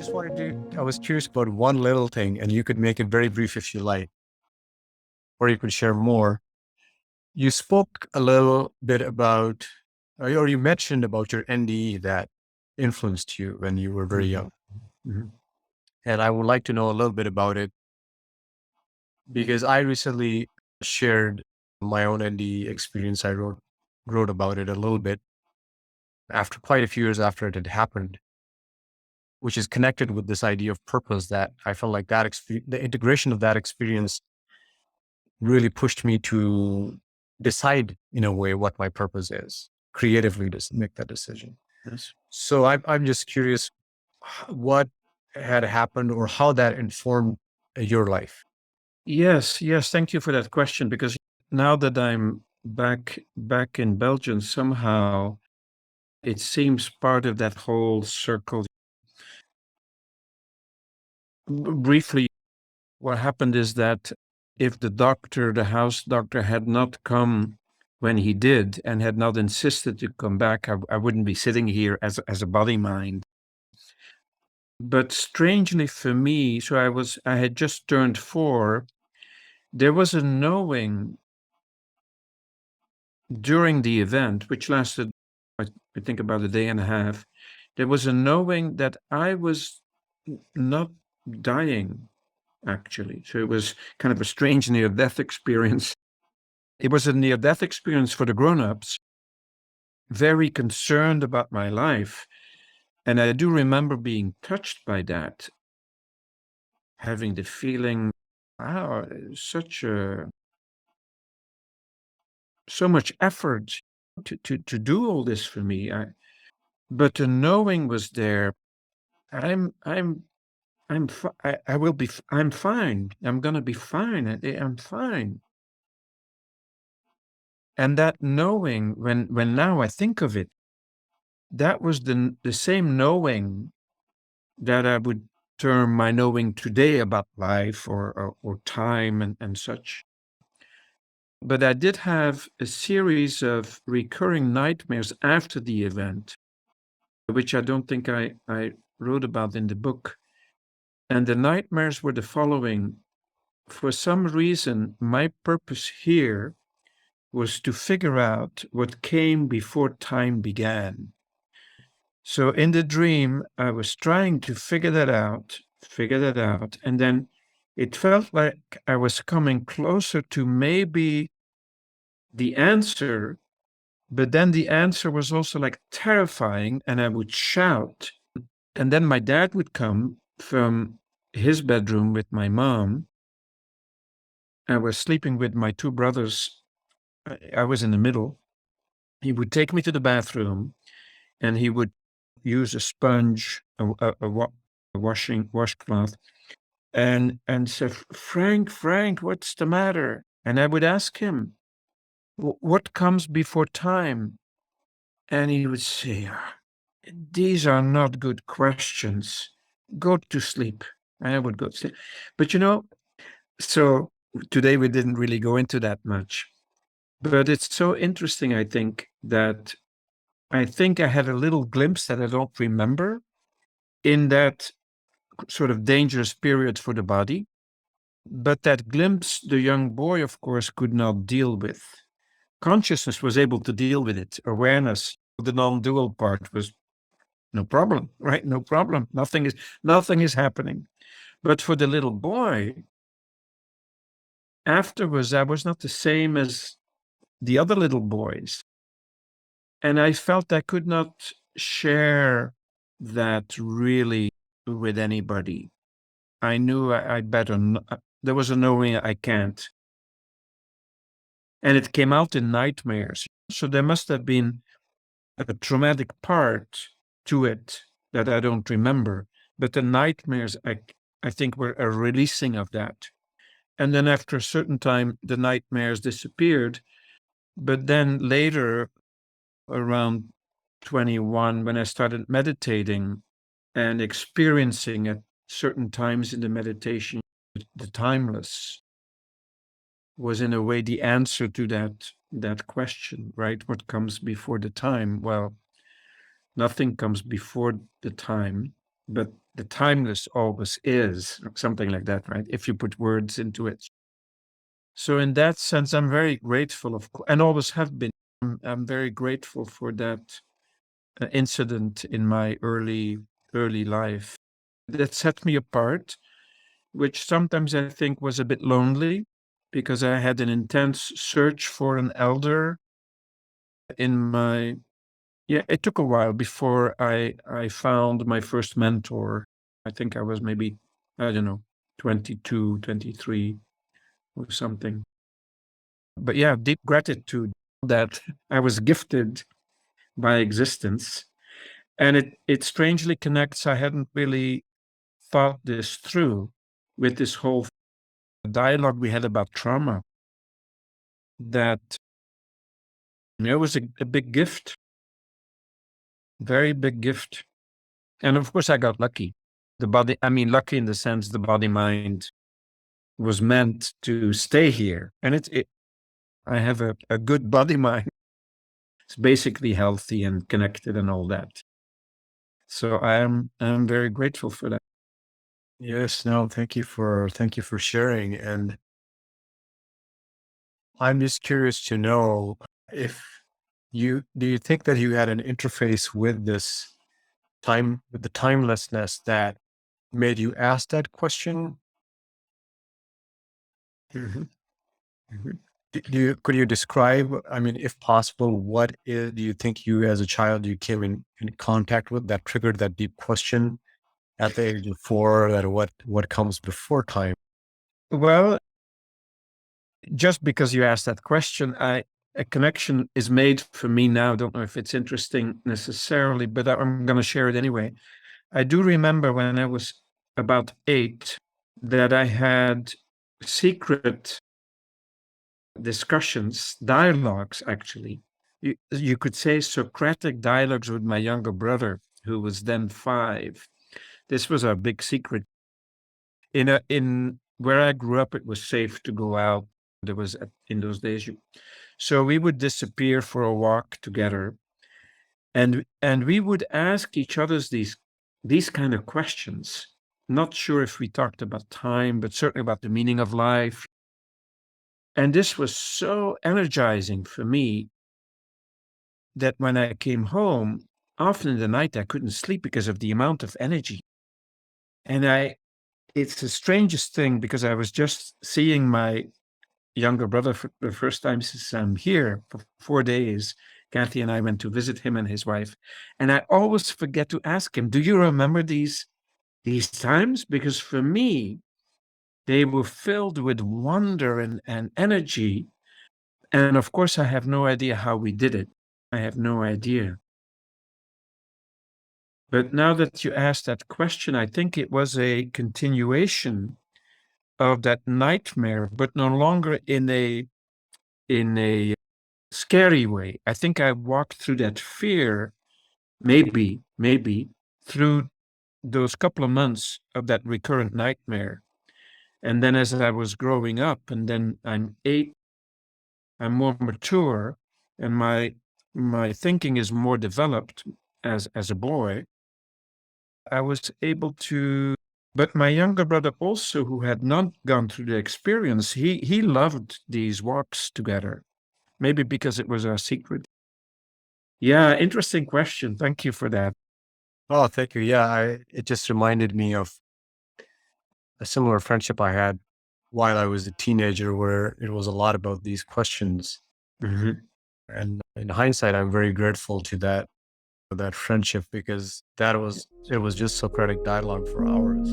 I was curious about one little thing, and you could make it very brief if you like, or you could share more. You spoke a little bit about, or you mentioned about your NDE that influenced you when you were very young. Mhm. And I would like to know a little bit about it because I recently shared my own NDE experience. I wrote about it a little bit after quite a few years after it had happened, which is connected with this idea of purpose that I felt like the integration of that experience really pushed me to decide in a way what my purpose is, creatively to make that decision. Yes. So I'm just curious what had happened or how that informed your life. Yes. Thank you for that question, because now that I'm back in Belgium, somehow it seems part of that whole circle. Briefly, what happened is that if the house doctor, had not come when he did and had not insisted to come back, I wouldn't be sitting here as a body mind. But strangely for me, I had just turned 4. There was a knowing during the event, which lasted, I think, about a day and a half. There was a knowing that I was not dying, actually. So it was kind of a strange near-death experience. It was a near-death experience for the grown-ups, very concerned about my life. And I do remember being touched by that, having the feeling, wow, so much effort to do all this for me. But the knowing was there. I will be. I'm fine. I'm gonna be fine. I'm fine. And that knowing, when now I think of it, that was the same knowing that I would term my knowing today about life or time and such. But I did have a series of recurring nightmares after the event, which I don't think I wrote about in the book. And the nightmares were the following. For some reason, my purpose here was to figure out what came before time began. So in the dream, I was trying to figure that out, and then it felt like I was coming closer to maybe the answer, but then the answer was also like terrifying, and I would shout. And then my dad would come from his bedroom with my mom. I was sleeping with my 2 brothers. I was in the middle. He would take me to the bathroom, and he would use a sponge, a washcloth, and say, Frank, what's the matter? And I would ask him, what comes before time? And he would say, these are not good questions. Go to sleep. And I would go to sleep. But so today we didn't really go into that much. But it's so interesting, I think I had a little glimpse that I don't remember in that sort of dangerous period for the body. But that glimpse, the young boy, of course, could not deal with. Consciousness was able to deal with it. Awareness, the non-dual part, was no problem, right? No problem. Nothing is happening. But for the little boy, afterwards, I was not the same as the other little boys. And I felt I could not share that really with anybody. I knew I better. There was a knowing I can't. And it came out in nightmares. So there must have been a traumatic part to it that I don't remember. But the nightmares, I think, were a releasing of that. And then after a certain time, the nightmares disappeared. But then later, around 21, when I started meditating and experiencing at certain times in the meditation, the timeless was in a way the answer to that question, right? What comes before the time? Well, nothing comes before the time. but the timeless always is, or something like that, right? If you put words into it. So in that sense, I'm very grateful, and always have been. I'm very grateful for that incident in my early life that set me apart, which sometimes I think was a bit lonely because I had an intense search for an elder in my yeah, it took a while before I found my first mentor. I think I was maybe, I don't know, 22, 23 or something. But yeah, deep gratitude that I was gifted by existence. And it strangely connects. I hadn't really thought this through with this whole dialogue we had about trauma, that it was a big gift, very big gift. And of course, I got lucky. The body, I mean, lucky in the sense the body mind was meant to stay here. And I have a good body mind. It's basically healthy and connected and all that. So I'm very grateful for that. Yes, no, thank you for sharing. And I'm just curious to know if do you think that you had an interface with this with the timelessness that made you ask that question? Mhm, mhm. Could you describe, I mean, if possible, do you think you as a child you came in contact with that triggered that deep question at the age of 4, that what comes before time? Well, just because you asked that question, a connection is made for me now. I don't know if it's interesting necessarily, but I'm going to share it anyway. I do remember when I was about 8 that I had secret discussions, dialogues actually. You could say Socratic dialogues with my younger brother, who was then 5. This was our big secret. In where I grew up, it was safe to go out. There was in those days, so we would disappear for a walk together, and we would ask each other's these kind of questions. Not sure if we talked about time, but certainly about the meaning of life. And this was so energizing for me that when I came home, often in the night I couldn't sleep because of the amount of energy. And it's the strangest thing because I was just seeing my younger brother for the first time since I'm here for 4 days. Kathy and I went to visit him and his wife, and I always forget to ask him, "Do you remember these times?" Because for me, they were filled with wonder and energy. And of course, I have no idea how we did it. I have no idea. But now that you asked that question, I think it was a continuation of that nightmare, but no longer in a scary way. I think I walked through that fear, maybe through those couple of months of that recurrent nightmare. And then as I was growing up, and then I'm 8, I'm more mature, and my thinking is more developed as a boy. I was able to, but my younger brother also, who had not gone through the experience, he loved these walks together. Maybe because it was a secret. Yeah, interesting question. Thank you for that. Oh, thank you. Yeah, it just reminded me of a similar friendship I had while I was a teenager, where it was a lot about these questions. Mhm. And in hindsight, I'm very grateful to that friendship, because it was just Socratic dialogue for hours.